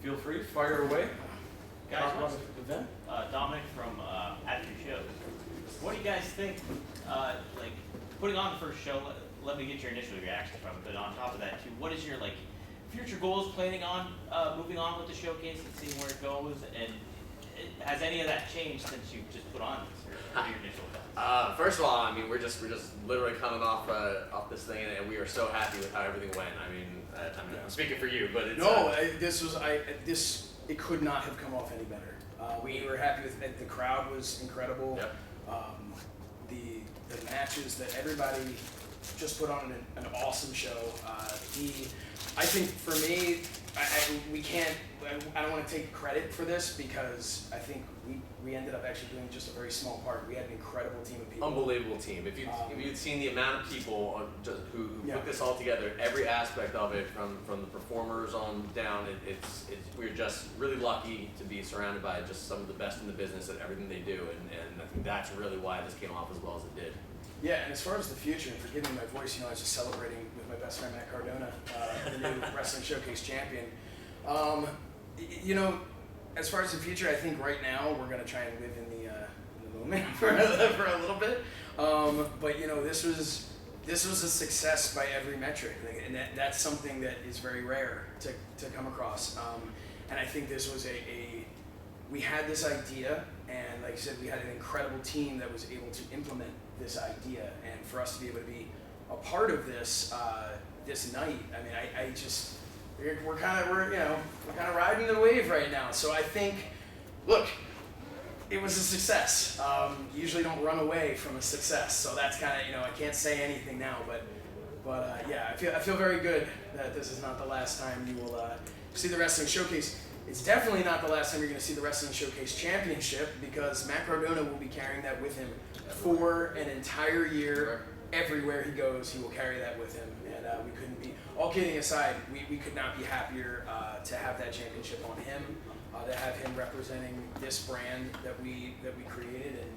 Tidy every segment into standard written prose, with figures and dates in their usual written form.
Feel free, fire away. Guys, Talk about the event. Dominic from After Shows. What do you guys think, like, putting on the first show, let me get your initial reaction from it, but on top of that too, what is your, like, future goals, planning on moving on with the showcase and seeing where it goes, and has any of that changed since you just put on this, or what are your initial thoughts? First of all, I mean, we're just literally coming off this thing, and we are so happy with how everything went. I mean, I'm speaking for you, but it's it could not have come off any better. We were happy with it. The crowd was incredible. Yep. The matches that everybody just put on an awesome show. I think for me, I don't want to take credit for this because I think we ended up actually doing just a very small part. We had an incredible team of people. Unbelievable team. If you'd seen the amount of people who put this all together, every aspect of it, from the performers on down, we're just really lucky to be surrounded by just some of the best in the business at everything they do, and I think that's really why this came off as well as it did. Yeah, and as far as the future, and forgive me my voice, I was just celebrating with my best friend Matt Cardona, the new Wrestling Showcase champion. As far as the future, I think right now we're going to try and live in the moment for a little bit. But this was a success by every metric, and that's something that is very rare to come across. And I think this was we had this idea, and like I said, we had an incredible team that was able to implement this idea, and for us to be able to be a part of this this night, I mean, we're kind of riding the wave right now. So I think, look, it was a success. You usually don't run away from a success, so that's kind of, I can't say anything now, but yeah, I feel very good that this is not the last time you will see the Wrestling Showcase. It's definitely not the last time you're going to see the Wrestling Showcase Championship, because Matt Cardona will be carrying that with him for an entire year. Everywhere he goes, he will carry that with him, and we couldn't be. All kidding aside, we could not be happier to have that championship on him, to have him representing this brand that we created, and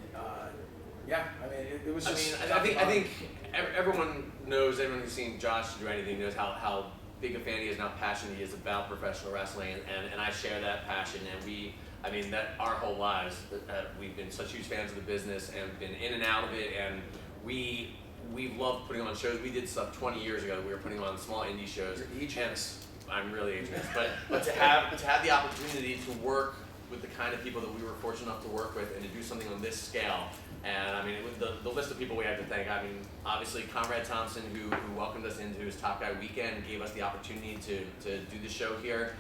yeah, I mean, it was just. I think everyone knows. Everyone who's seen Josh do anything knows how big a fan he is and how passionate he is about professional wrestling, and I share that passion. And that our whole lives, we've been such huge fans of the business and been in and out of it, and we loved putting on shows. We did stuff 20 years ago. We were putting on small indie shows. I'm really ageless, but to have the opportunity to work with the kind of people that we were fortunate enough to work with, and to do something on this scale. And I mean, the list of people we had to thank. I mean, obviously Conrad Thompson, who welcomed us into his Top Guy weekend, and gave us the opportunity to do the show here.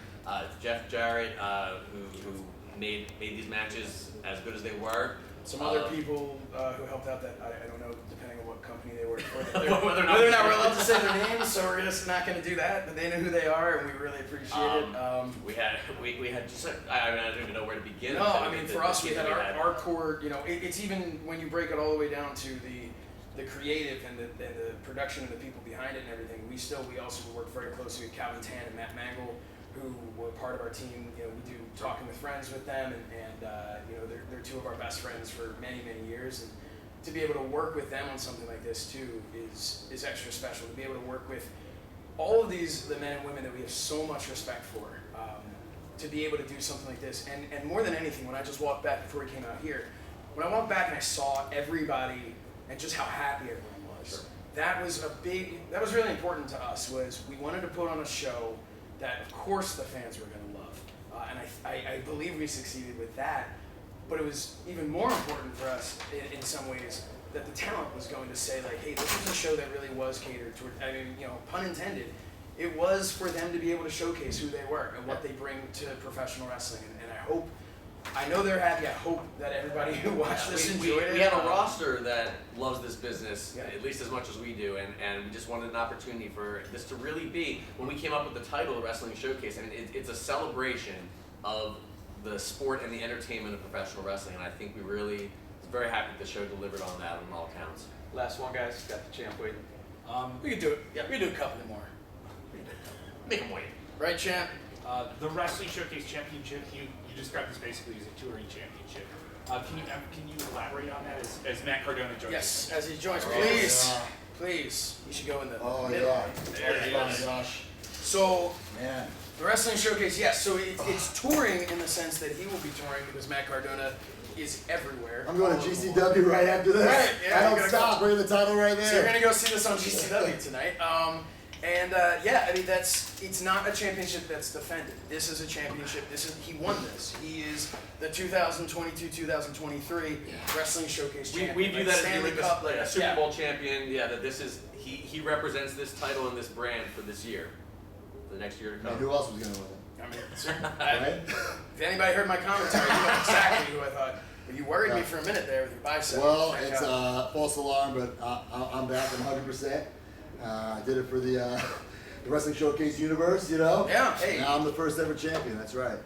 Jeff Jarrett, who made these matches as good as they were. Some other people who helped out that I don't know, depending on what company they work for. Whether or not we're allowed to say their names, so we're just not going to do that. But they know who they are, and we really appreciate it. We had just I don't even know where to begin. No, I mean, for us, we had our core. It's even when you break it all the way down to the creative and the production and the people behind it and everything. We also work very closely with Calvin Tan and Matt Mangle, who were part of our team. We do Talking with Friends with them, and they're two of our best friends for many, many years. And to be able to work with them on something like this too is extra special. To be able to work with all of the men and women that we have so much respect for, to be able to do something like this, and more than anything, when I just walked back before we came out here, when I walked back and I saw everybody and just how happy everyone was, sure. that was really important to us. Was we wanted to put on a show that, of course, the fans were going to love. And I believe we succeeded with that. But it was even more important for us, in some ways, that the talent was going to say, like, hey, this was a show that really was catered toward, pun intended, it was for them to be able to showcase who they were and what they bring to professional wrestling. And I know they're happy. I hope that everybody who watched this enjoyed it. We have a roster that loves this business at least as much as we do, and we just wanted an opportunity for this to really be, when we came up with the title, the Wrestling Showcase, it's a celebration of the sport and the entertainment of professional wrestling, and I think we really was very happy that the show delivered on that on all counts. Last one, guys. Got the champ waiting. We could do it. Yeah, we could do a couple more. Make them wait. Right, champ? The Wrestling Showcase Championship, you described this basically as a touring championship. Can you elaborate on that as Matt Cardona joins? Yes, as he joins. Please. You should go in the middle. Yeah. There it is. Josh. So, Man. The Wrestling Showcase, yes. So it's touring in the sense that he will be touring because Matt Cardona is everywhere. I'm going to GCW right after this. Right, yeah, I don't stop. Bring the title right there. So you're gonna go see this on GCW tonight. Yeah, I mean it's not a championship that's defended. This is a championship. He won this. He is the 2022-2023 Wrestling Showcase champion. We view that as Stanley being Cup, like a Super Bowl champion. Yeah, that this is he represents this title and this brand for this year, the next year to I come. mean, who else was going to win it? I mean, Right? if anybody heard my commentary, you know exactly who I thought. But you worried me for a minute there with your bicep. Well, it's false alarm, but I'm back 100%. I did it for the Wrestling Showcase universe, you know? Yeah, hey. Now I'm the first ever champion, that's right.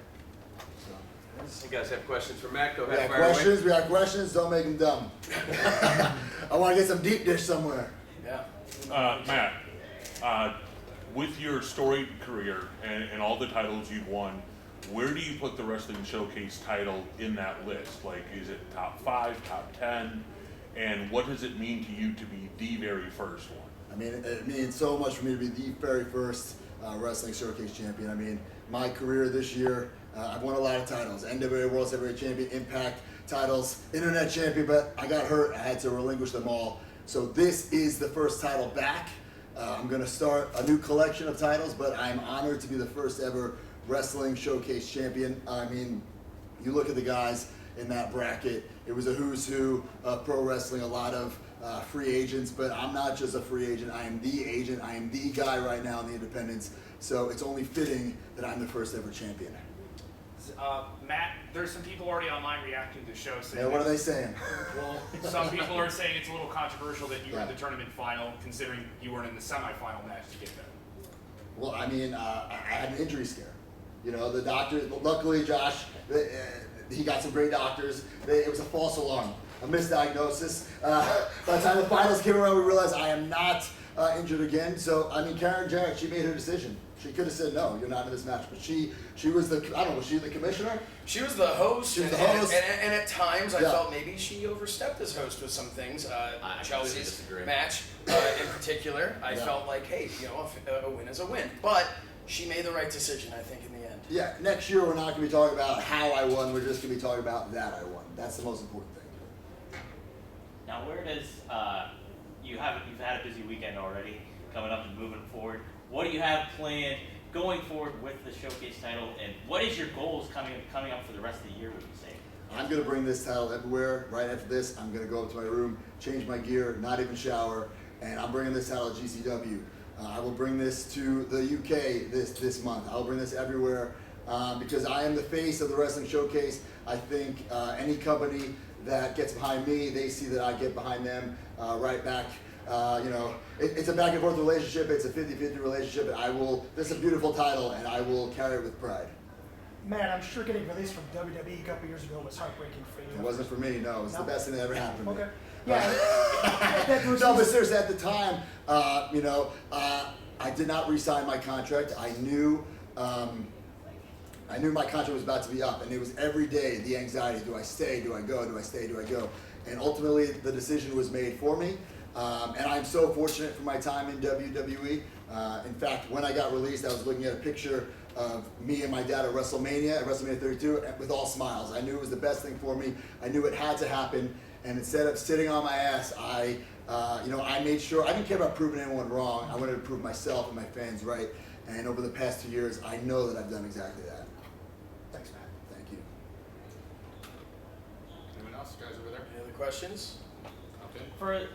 You guys have questions for Matt? Go We ahead, got fire questions, away. we got questions, don't make them dumb. I want to get some deep dish somewhere. Yeah. Matt, with your storied career and all the titles you've won, where do you put the Wrestling Showcase title in that list? Like, is it top 5, top 10? And what does it mean to you to be the very first one? I mean, it means so much for me to be the very first Wrestling Showcase champion. I mean, my career this year, I've won a lot of titles. NWA World Heavyweight Champion, Impact titles, Internet Champion, but I got hurt. I had to relinquish them all. So this is the first title back. I'm going to start a new collection of titles, but I'm honored to be the first ever Wrestling Showcase champion. I mean, you look at the guys in that bracket, it was a who's who of pro wrestling, a lot of free agents, but I'm not just a free agent, I am the agent, I am the guy right now in the independents, so it's only fitting that I'm the first ever champion. Matt, there's some people already online reacting to the show saying. Yeah, what are they saying? Well, some people are saying it's a little controversial that you were in Yeah. the tournament final, considering you weren't in the semifinal match to get there. Well, I mean, I had an injury scare. You know, the doctor, luckily Josh, he got some great doctors. It was a false alarm, a misdiagnosis. By the time the finals came around, we realized I am not injured again. So, I mean, Karen Jarrett, she made her decision. She could have said, no, you're not in this match. But she was the, I don't know, was she the commissioner? She was the host. She was the and, host. And at times, I Yeah. felt maybe she overstepped as host with some things. I completely Chelsea's disagree. match, in particular, I Yeah. felt like, hey, you know, a win is a win. But she made the right decision, I think, in the end. Yeah, next year we're not going to be talking about how I won. We're just going to be talking about that I won. That's the most important thing. Now, where does you've had a busy weekend already coming up and moving forward? What do you have planned going forward with the showcase title, and what is your goals coming up for the rest of the year? Would you say? I'm going to bring this title everywhere. Right after this, I'm going to go up to my room, change my gear, not even shower, and I'm bringing this title to GCW. I will bring this to the UK this month. I'll bring this everywhere because I am the face of the Wrestling Showcase. I think any company that gets behind me, they see that I get behind them right back. You know, it's a back and forth relationship. It's a 50-50 relationship. This is a beautiful title, and I will carry it with pride. Man, I'm sure getting released from WWE a couple years ago was heartbreaking for you. It wasn't for me, no. It was the best thing that ever happened to me. Okay. Yeah. that was No, but seriously, at the time, you know, I did not re-sign my contract. I knew my contract was about to be up, and it was every day the anxiety: do I stay? Do I go? Do I stay? Do I go? And ultimately, the decision was made for me. And I'm so fortunate for my time in WWE. In fact, when I got released, I was looking at a picture of me and my dad at WrestleMania 32, with all smiles. I knew it was the best thing for me. I knew it had to happen. And instead of sitting on my ass, I made sure, I didn't care about proving anyone wrong. I wanted to prove myself and my fans right. And over the past 2 years, I know that I've done exactly that. Thanks, Matt. Thank you. Anyone else? Guys over there? Any other questions? Okay. For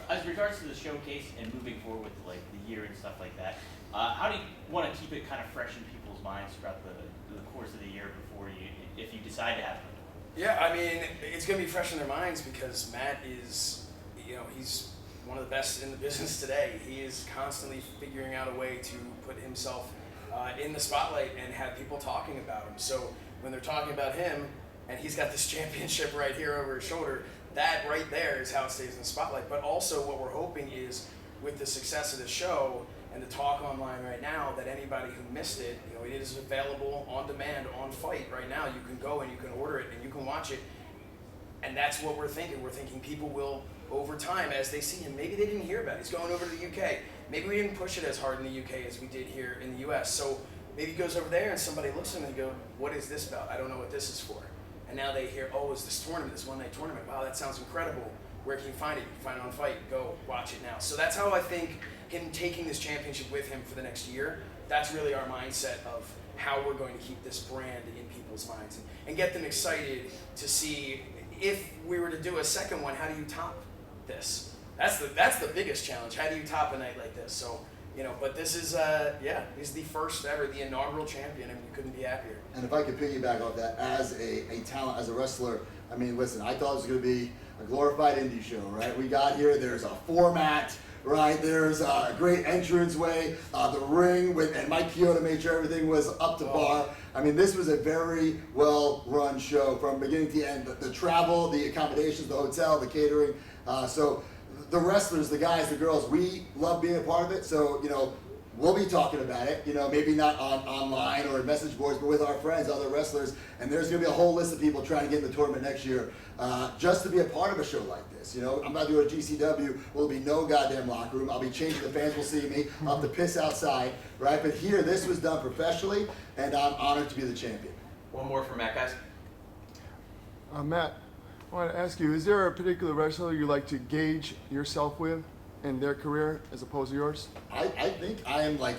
as regards to the showcase and moving forward with like the year and stuff like that, how do you want to keep it kind of fresh in people's minds throughout the course of the year before if you decide to have it? Yeah, I mean, it's going to be fresh in their minds because Matt is, you know, he's one of the best in the business today. He is constantly figuring out a way to put himself in the spotlight and have people talking about him. So when they're talking about him and he's got this championship right here over his shoulder, that right there is how it stays in the spotlight. But also what we're hoping is with the success of the show and the talk online right now, that anybody who missed it, you know, it is available on demand on Fight right now. You can go and you can order it and you can watch it. And that's what we're thinking. We're thinking people will, over time, as they see him, maybe they didn't hear about it. He's going over to the UK. Maybe we didn't push it as hard in the UK as we did here in the US. So maybe goes over there and somebody looks at him and go, what is this belt? I don't know what this is for. And now they hear, oh, it's this tournament, this one-night tournament. Wow, that sounds incredible. Where can you find it? You can find it on Fight. Go watch it now. So that's how I think him taking this championship with him for the next year, that's really our mindset of how we're going to keep this brand in people's minds and get them excited to see if we were to do a second one, how do you top this? That's the biggest challenge. How do you top a night like this? So, but this is, he's the first ever, the inaugural champion, and we couldn't be happier. And if I could piggyback off that, as a talent, as a wrestler, I mean, listen, I thought it was going to be a glorified indie show, right? We got here, there's a format, right? There's a great entranceway, the ring, and Mike Chioda made sure everything was up to par. I mean, this was a very well-run show from beginning to end. The travel, the accommodations, the hotel, the catering. So the wrestlers, the guys, the girls, we love being a part of it. So, we'll be talking about it, maybe not online or in message boards, but with our friends, other wrestlers. And there's going to be a whole list of people trying to get in the tournament next year just to be a part of a show like this. I'm about to go to GCW. Will be no goddamn locker room. I'll be changing. The fans will see me. I'll have to piss outside, right? But here, this was done professionally, and I'm honored to be the champion. One more for Matt, guys. Matt, I want to ask you, is there a particular wrestler you like to gauge yourself with in their career as opposed to yours? I think I am like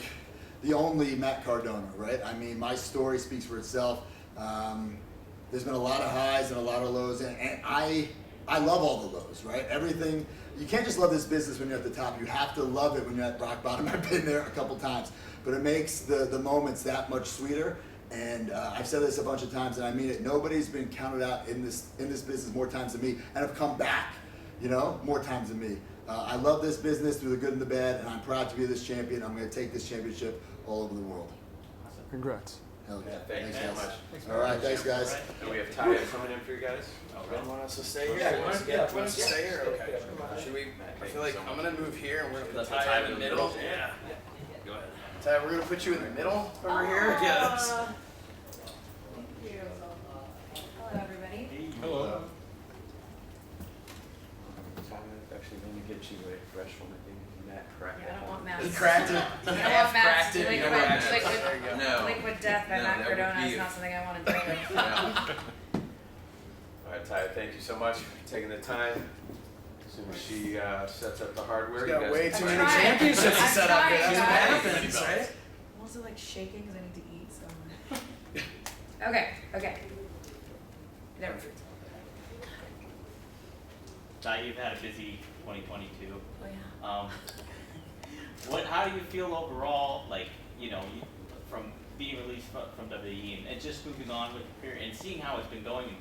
the only Matt Cardona, right? I mean, my story speaks for itself. There's been a lot of highs and a lot of lows, and I love all the lows, right? Everything, you can't just love this business when you're at the top. You have to love it when you're at rock bottom. I've been there a couple times, but it makes the moments that much sweeter. And I've said this a bunch of times, and I mean it. Nobody's been counted out in this business more times than me, and have come back, more times than me. I love this business through the good and the bad, and I'm proud to be this champion. I'm going to take this championship all over the world. Congrats. Hell yeah. Thank you so much. All right, thanks, guys. And we have Taya coming in for you guys. You want us to stay here? Yeah, You want us to yeah, want us to stay here? Okay. Should we? I feel like I'm going to move here, and we're going to put Taya in the middle. Yeah. Go ahead. Taya, we're going to put you in the middle over here. Yes. Thank you. Hello, everybody. Hello. Actually, let me get you a fresh one. I think Matt cracked Yeah, I don't want that Matt's. He cracked it. I don't want Matt's Cracked it. liquid, There you go. No. liquid death by No, Matt that would Cardona be is it. not something I want to deal with. Yeah. All right, Taya, thank you so much for taking the time. As soon as she sets up the hardware, He's you got guys way can too I'm many trying. championships to I'm set up here. trying, That's what guys. happens, right? I'm also like shaking because I need to eat, so. Okay. There we go. Ty, you've had a busy 2022. Oh, yeah. How do you feel overall, like, from being released from WWE and just moving on with your career and seeing how it's been going and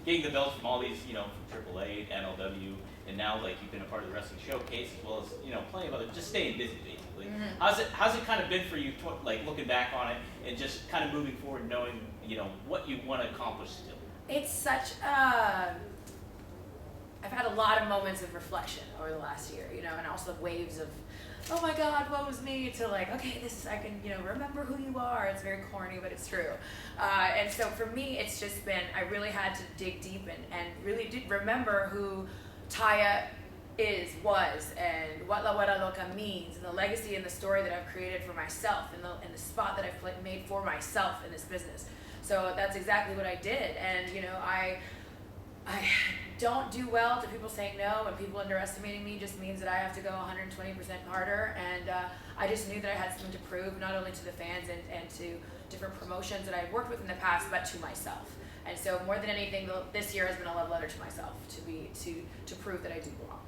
getting the belts from all these, from AAA, NLW, and now, like, you've been a part of the wrestling showcase as well as, plenty of other, just staying busy, basically. Mm-hmm. How's it kind of been for you, like, looking back on it and just kind of moving forward, knowing, what you want to accomplish still? It's such a. I've had a lot of moments of reflection over the last year, and also waves of, oh my God, what was me, to like, okay, I can, remember who you are. It's very corny, but it's true. And so for me, it's just been, I really had to dig deep and really did remember who Taya was, and what La Huera Loca means, and the legacy and the story that I've created for myself, and the spot that I've made for myself in this business. So that's exactly what I did, and I don't do well to people saying no, and people underestimating me just means that I have to go 120% harder, and I just knew that I had something to prove, not only to the fans and to different promotions that I've worked with in the past, but to myself. And so more than anything, this year has been a love letter to myself, to prove that I do belong.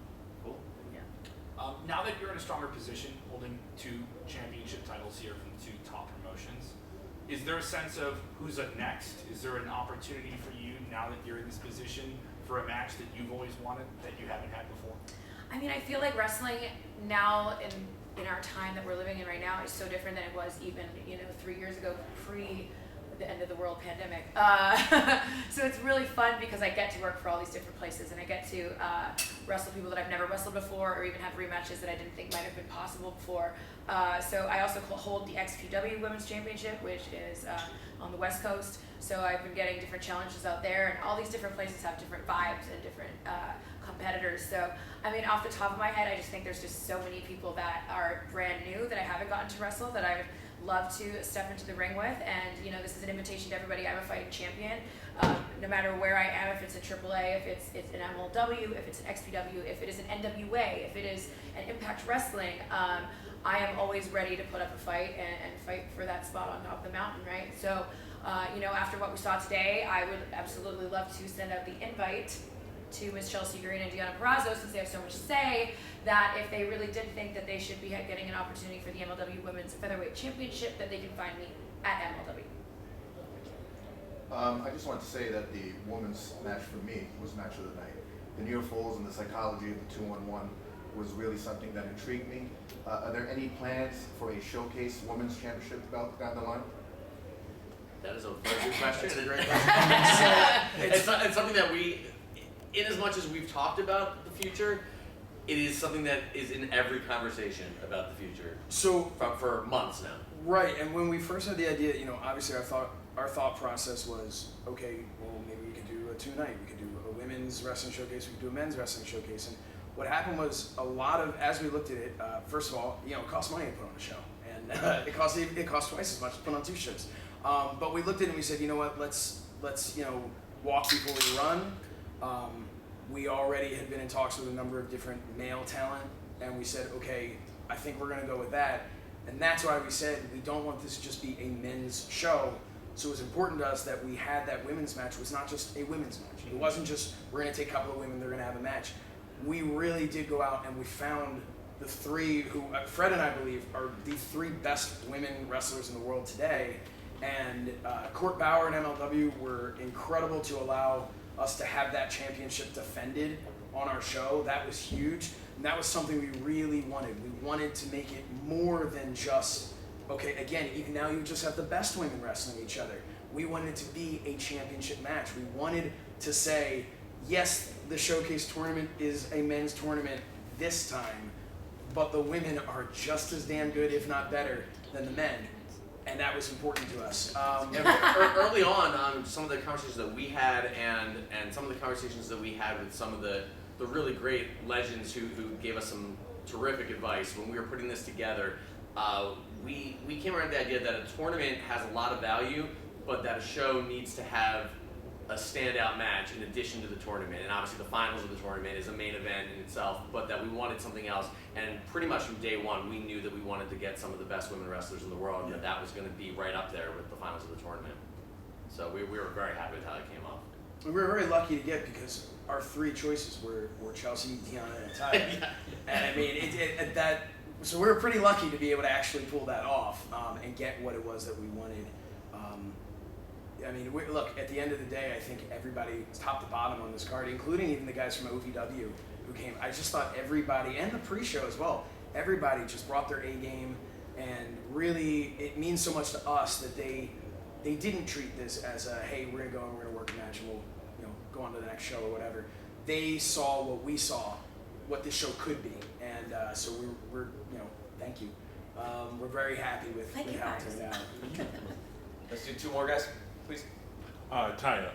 Cool. Yeah. Now that you're in a stronger position, holding 2 championship titles here from 2 top promotions, is there a sense of who's up next? Is there an opportunity for you now that you're in this position for a match that you've always wanted that you haven't had before? I mean, I feel like wrestling now in our time that we're living in right now is so different than it was even 3 years ago, pre the end of the world pandemic. So it's really fun because I get to work for all these different places, and I get to wrestle people that I've never wrestled before, or even have rematches that I didn't think might have been possible before. So I also hold the XPW Women's Championship, which is on the West Coast. So I've been getting different challenges out there, and all these different places have different vibes and different competitors. So, I mean, off the top of my head, I just think there's just so many people that are brand new that I haven't gotten to wrestle that love to step into the ring with. And you know, this is an invitation to everybody. I'm a fighting champion. No matter where I am, if it's a AAA, if it's an MLW, if it's an XPW, if it is an NWA, if it is an Impact Wrestling, I am always ready to put up a fight and fight for that spot on top of the mountain, right? So, you know, after what we saw today, I would absolutely love to send out the invite to Ms. Chelsea Green and Deanna Purrazzo, since they have so much to say, that if they really did think that they should be getting an opportunity for the MLW Women's Featherweight Championship, that they can find me at MLW. I just want to say that the women's match for me was match of the night. The near falls and the psychology of the 2-on-1 was really something that intrigued me. Are there any plans for a showcase women's championship belt down the line? That is a very good question. It's a great question. It's something that we, in as much as we've talked about the future, it is something that is in every conversation about the future. So for months now. right, and when we first had the idea, you know, obviously our thought process was, okay, well, maybe we could do a two-night. We could do a women's wrestling showcase. We could do a men's wrestling showcase. And what happened was a lot of, as we looked at it, first of all, you know, it costs money to put on a show, and it costs twice as much to put on two shows. But we looked at it and we said, you know what, let's you know, walk before we run. We already had been in talks with a number of different male talent, and we said, okay, I think we're going to go with that. And that's why we said we don't want this to just be a men's show. So it was important to us that we had that women's match. It was not just a women's match. It wasn't just, we're going to take a couple of women, they're going to have a match. We really did go out and we found the three who, Fred and I believe, are the three best women wrestlers in the world today. And Court Bauer and MLW were incredible to allow us to have that championship defended on our show. That was huge. And that was something we really wanted. We wanted to make it more than just, okay, again, even now you just have the best women wrestling each other. We wanted it to be a championship match. We wanted to say, yes, the showcase tournament is a men's tournament this time, but the women are just as damn good, if not better, than the men. And that was important to us. Early on, some of the conversations that we had and some of the conversations that we had with some of the really great legends who gave us some terrific advice when we were putting this together, we came around the idea that a tournament has a lot of value, but that a show needs to have a standout match in addition to the tournament. And obviously the finals of the tournament is a main event in itself, but that we wanted something else. And pretty much from day one, we knew that we wanted to get some of the best women wrestlers in the world, and that was going to be right up there with the finals of the tournament. So we were very happy with how it came off. We were very lucky to get, because our three choices were Chelsea, Deanna, and Taya. And I mean, so we were pretty lucky to be able to actually pull that off and get what it was that we wanted. I mean, look, at the end of the day, I think everybody, top to bottom on this card, including even the guys from OVW who came, I just thought everybody, and the pre-show as well, everybody just brought their A game, and really, it means so much to us that they didn't treat this as a, hey, we're gonna go and we're gonna work a match and we'll, you know, go on to the next show or whatever. They saw what we saw, what this show could be, and so we're, you know, thank you. We're very happy with how it turned out. Let's do two more, guys, please. Taya,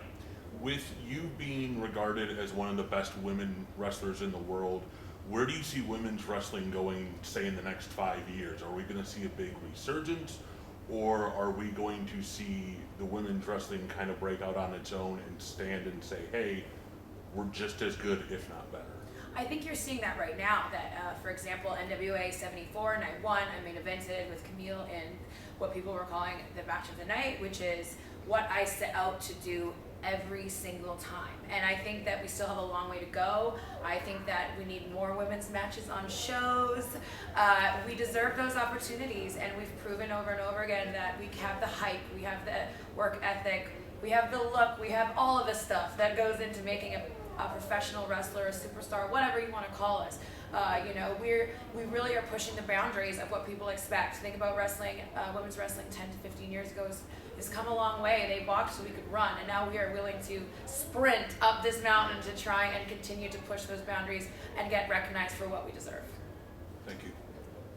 with you being regarded as one of the best women wrestlers in the world, where do you see women's wrestling going, say, in the next 5 years? Are we going to see a big resurgence, or are we going to see the women's wrestling kind of break out on its own and stand and say, hey, we're just as good, if not better? I think you're seeing that right now, that, for example, NWA 74, Night 1, I main evented with Camille in what people were calling the match of the night, which is what I set out to do every single time. And I think that we still have a long way to go. I think that we need more women's matches on shows. We deserve those opportunities, and we've proven over and over again that we have the hype, we have the work ethic, we have the look, we have all of the stuff that goes into making a professional wrestler, a superstar, whatever you want to call us. You know, we really are pushing the boundaries of what people expect. Think about wrestling, women's wrestling 10 to 15 years ago has come a long way. They walked so we could run, and now we are willing to sprint up this mountain to try and continue to push those boundaries and get recognized for what we deserve. Thank you.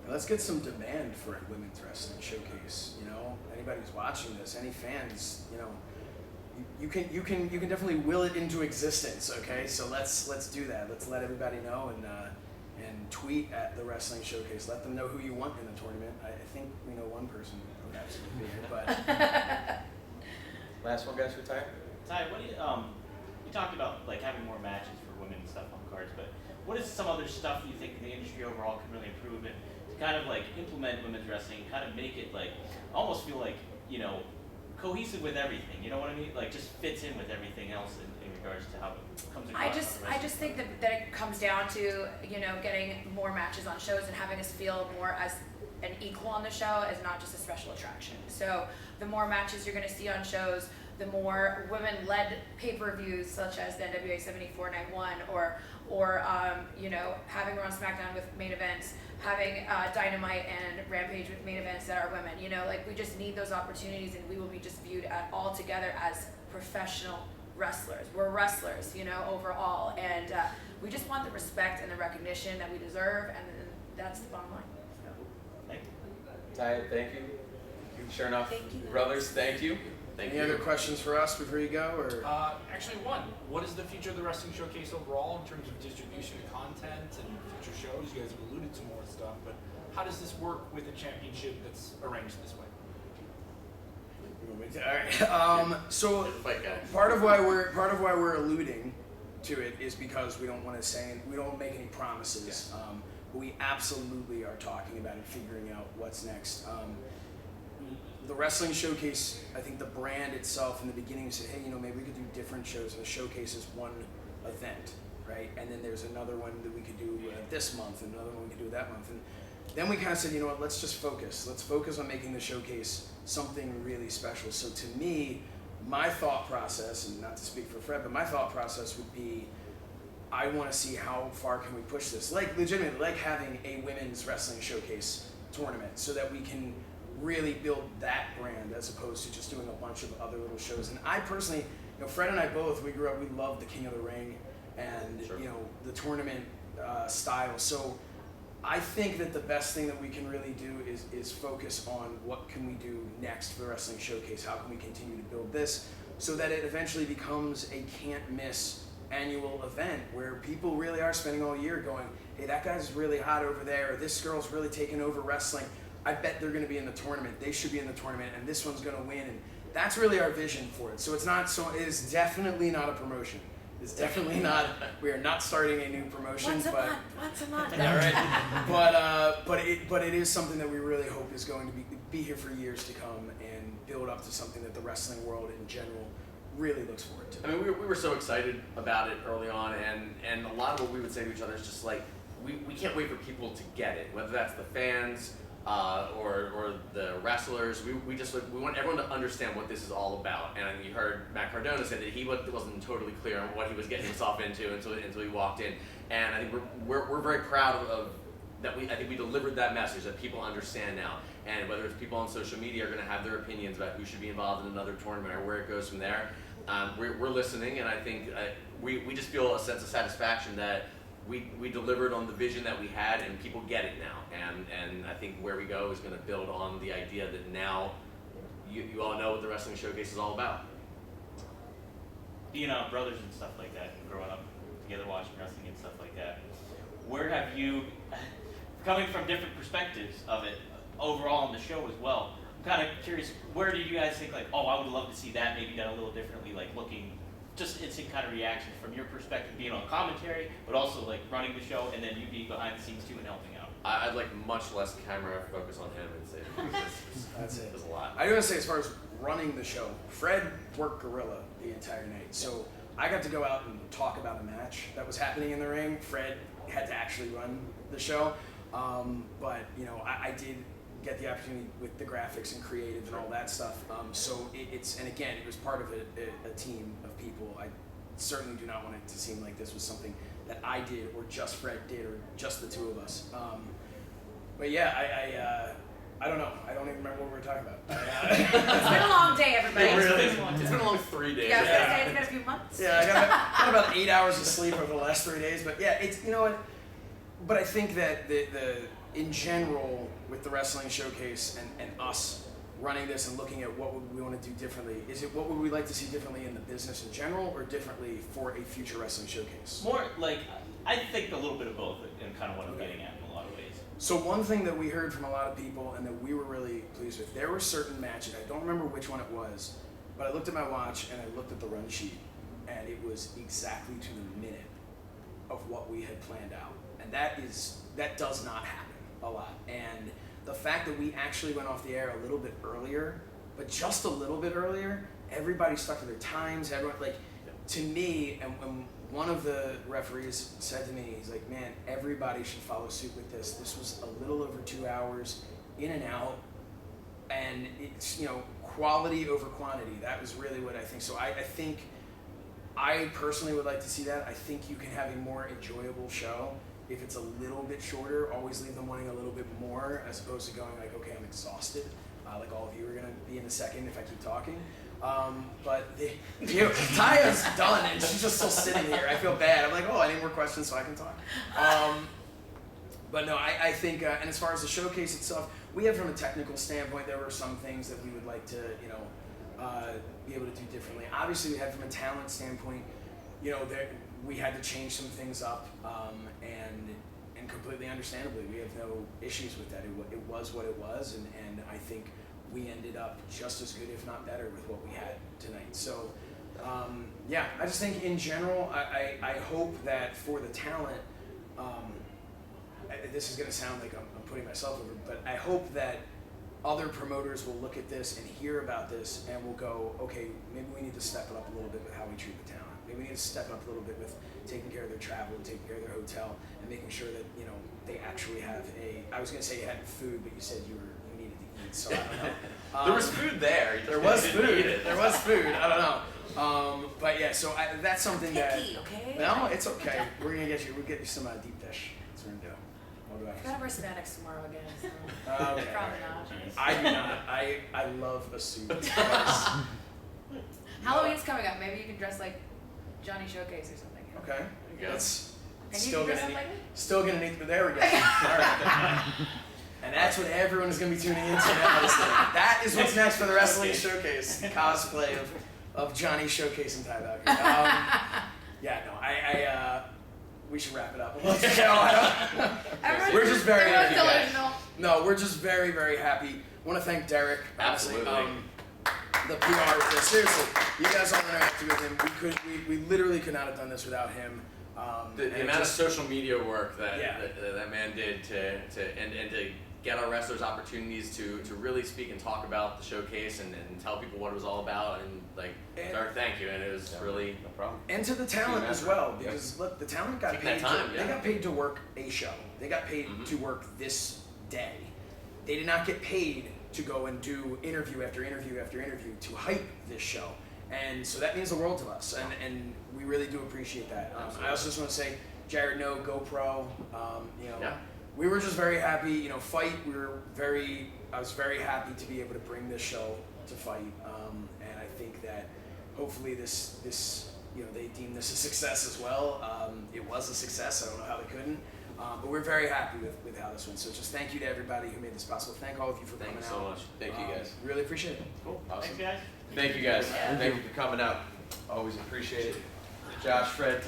Let's get some demand for a women's wrestling showcase. You know, anybody who's watching this, any fans, you know, you can definitely will it into existence. Okay, so let's do that. Let's let everybody know, and tweet at the Wrestling Showcase. Let them know who you want in the tournament. I think we know one person who would absolutely be here, but Last one, guys, for Ty. Ty, what do you talked about like having more matches for women and stuff on cards, but what is some other stuff you think the industry overall can really improve in to kind of like implement women's wrestling, kind of make it like almost feel like, you know, cohesive with everything, you know what I mean? Like just fits in with everything else in regards to how it comes across. I just think that it comes down to, you know, getting more matches on shows and having us feel more as an equal on the show as not just a special attraction. So the more matches you're going to see on shows, the more women-led pay-per-views such as the NWA 7491 or you know, having Raw and SmackDown with main events, having Dynamite and Rampage with main events that are women. You know, like we just need those opportunities, and we will be just viewed all together as professional wrestlers. We're wrestlers, you know, overall, and we just want the respect and the recognition that we deserve, and that's the bottom line. So. Thank you. Ty, thank you. Sure enough, Thank you. brothers, thank you. Thank any you. other questions for us before you go? Or Actually, one. What is the future of the Wrestling Showcase overall in terms of distribution of content and future shows? You guys have alluded to more stuff, but how does this work with a championship that's arranged this way? all right. So Fight guy. part of why we're alluding to it is because we don't want to say, we don't make any promises. But we absolutely are talking about and figuring out what's next. The Wrestling Showcase, I think the brand itself in the beginning said, hey, you know, maybe we could do different shows, and the showcase is one event, right? And then there's another one that we could do this month, and another one we could do that month. And then we kind of said, you know what, let's just focus. Let's focus on making the showcase something really special. So to me, my thought process, and not to speak for Fred, but my thought process would be, I want to see how far can we push this. Like legitimately, like having a women's wrestling showcase tournament so that we can really build that brand as opposed to just doing a bunch of other little shows. And I personally, you know, Fred and I both, we grew up, we loved the King of the Ring and, Sure. you know, the tournament style. So I think that the best thing that we can really do is focus on what can we do next for the Wrestling Showcase. How can we continue to build this so that it eventually becomes a can't miss annual event where people really are spending all year going, hey, that guy's really hot over there, or this girl's really taking over wrestling. I bet they're going to be in the tournament. They should be in the tournament, and this one's going to win. And that's really our vision for it. So it's not. So it is definitely not a promotion. It's definitely not. We are not starting a new promotion. Once a but month, once a month. yeah, right. But it is something that we really hope is going to be here for years to come and build up to something that the wrestling world in general really looks forward to. I mean, we were so excited about it early on, and a lot of what we would say to each other is just like, we can't wait for people to get it, whether that's the fans or the wrestlers. We want everyone to understand what this is all about. And you heard Matt Cardona say that he wasn't totally clear on what he was getting himself into until he walked in. And I think we're very proud of that. I think we delivered that message that people understand now. And whether it's people on social media are going to have their opinions about who should be involved in another tournament or where it goes from there, we're listening, and I think we just feel a sense of satisfaction that we delivered on the vision that we had, and people get it now. And I think where we go is going to build on the idea that now you all know what the Wrestling Showcase is all about. Being brothers and stuff like that, and growing up together watching wrestling and stuff like that, where have you, coming from different perspectives of it, overall on the show as well, I'm kind of curious, where do you guys think like, oh, I would love to see that maybe done a little differently, like looking, just instant kind of reaction from your perspective, being on commentary, but also like running the show, and then you being behind the scenes too and helping out? I'd like much less camera focus on him and say That's it. there's a lot. I do want to say, as far as running the show, Fred worked gorilla the entire night. So I got to go out and talk about a match that was happening in the ring. Fred had to actually run the show. But, you know, I did get the opportunity with the graphics and creative and all that stuff. So it's, and again, it was part of a team of people. I certainly do not want it to seem like this was something that I did or just Fred did or just the two of us. But yeah, I don't know. I don't even remember what we were talking about. It's been a long day, everybody. It's been a long 3 days. Yeah, I was gonna say it's been a few months. Yeah, I got about 8 hours of sleep over the last 3 days. But yeah, it's, you know what? But I think that the in general with the Wrestling Showcase and us running this and looking at what would we want to do differently, is it what would we like to see differently in the business in general or differently for a future Wrestling Showcase? More like, I think a little bit of both, and kind of what I'm getting at in a lot of ways. So one thing that we heard from a lot of people and that we were really pleased with, there were certain matches, I don't remember which one it was, but I looked at my watch and I looked at the run sheet, and it was exactly to the minute of what we had planned out. And that does not happen a lot. And the fact that we actually went off the air a little bit earlier, but just a little bit earlier, everybody stuck to their times, everyone, like, to me, and when one of the referees said to me, he's like, man, everybody should follow suit with this. This was a little over 2 hours, in and out, and it's, quality over quantity. That was really what I think. So I think, I personally would like to see that. I think you can have a more enjoyable show if it's a little bit shorter. Always leave them wanting a little bit more, as opposed to going like, okay, I'm exhausted. Like all of you are gonna be in a second if I keep talking. But Taya's done and she's just still sitting here. I feel bad. I'm like, oh, I need more questions so I can talk. But no, I think, and as far as the showcase itself, we have from a technical standpoint, there were some things that we would like to, be able to do differently. Obviously, we had from a talent standpoint, we had to change some things up, and completely understandably, we have no issues with that. It was what it was, and I think we ended up just as good, if not better, with what we had tonight. So, I just think in general, I hope that for the talent, this is going to sound like I'm putting myself over, but I hope that other promoters will look at this and hear about this and will go, okay, maybe we need to step it up a little bit with how we treat the talent. Maybe we need to step it up a little bit with taking care of their travel, taking care of their hotel, and making sure that they actually have I was going to say you had food, but you said you needed to eat, so I don't know. There was food there. There was food. There was food. I don't know. But yeah, so that's something that. Picky, okay? No, it's okay. We'll get you some deep dish. That's what we're gonna do. We'll go I gotta wear semantics tomorrow again, so Okay. probably not. I do not. I love a suit. Halloween's coming up. Maybe you can dress like Johnny Showcase or something. Okay. Yeah. That's And you still can dress gonna up need. like me? Still gonna need. There we go. All right. And that's what everyone is gonna be tuning into now. That is what's next for the wrestling showcase cosplay of Johnny Showcase and Taya Valkyrie. We should wrap it up. We're just very happy. delusional. No, we're just very, very happy. I want to thank Derek, honestly, Absolutely. the PR with this. Seriously, you guys all interacted with him. We literally could not have done this without him. The amount of social media work that Yeah. that man did to get our wrestlers opportunities to really speak and talk about the showcase and tell people what it was all about, and Derek, thank you, and it was really No problem. And to the talent as well, because look, the talent got Taking paid. that time, They yeah. got paid to work a show. They got paid to work this day. They did not get paid to go and do interview after interview after interview to hype this show. And so that means the world to us, and we really do appreciate that. I also just want to say, Jared, no GoPro. Yeah. We were just very happy. Fight. I was very happy to be able to bring this show to Fight, and I think that hopefully this they deem this a success as well. It was a success. I don't know how they couldn't. But we're very happy with how this went. So just thank you to everybody who made this possible. Thank all of you for thank coming you so out. much. Thank you guys. Really appreciate it. Cool. Thanks, Awesome. guys. Thank you guys. Thank you for coming out. Always appreciate it. Josh, Fred,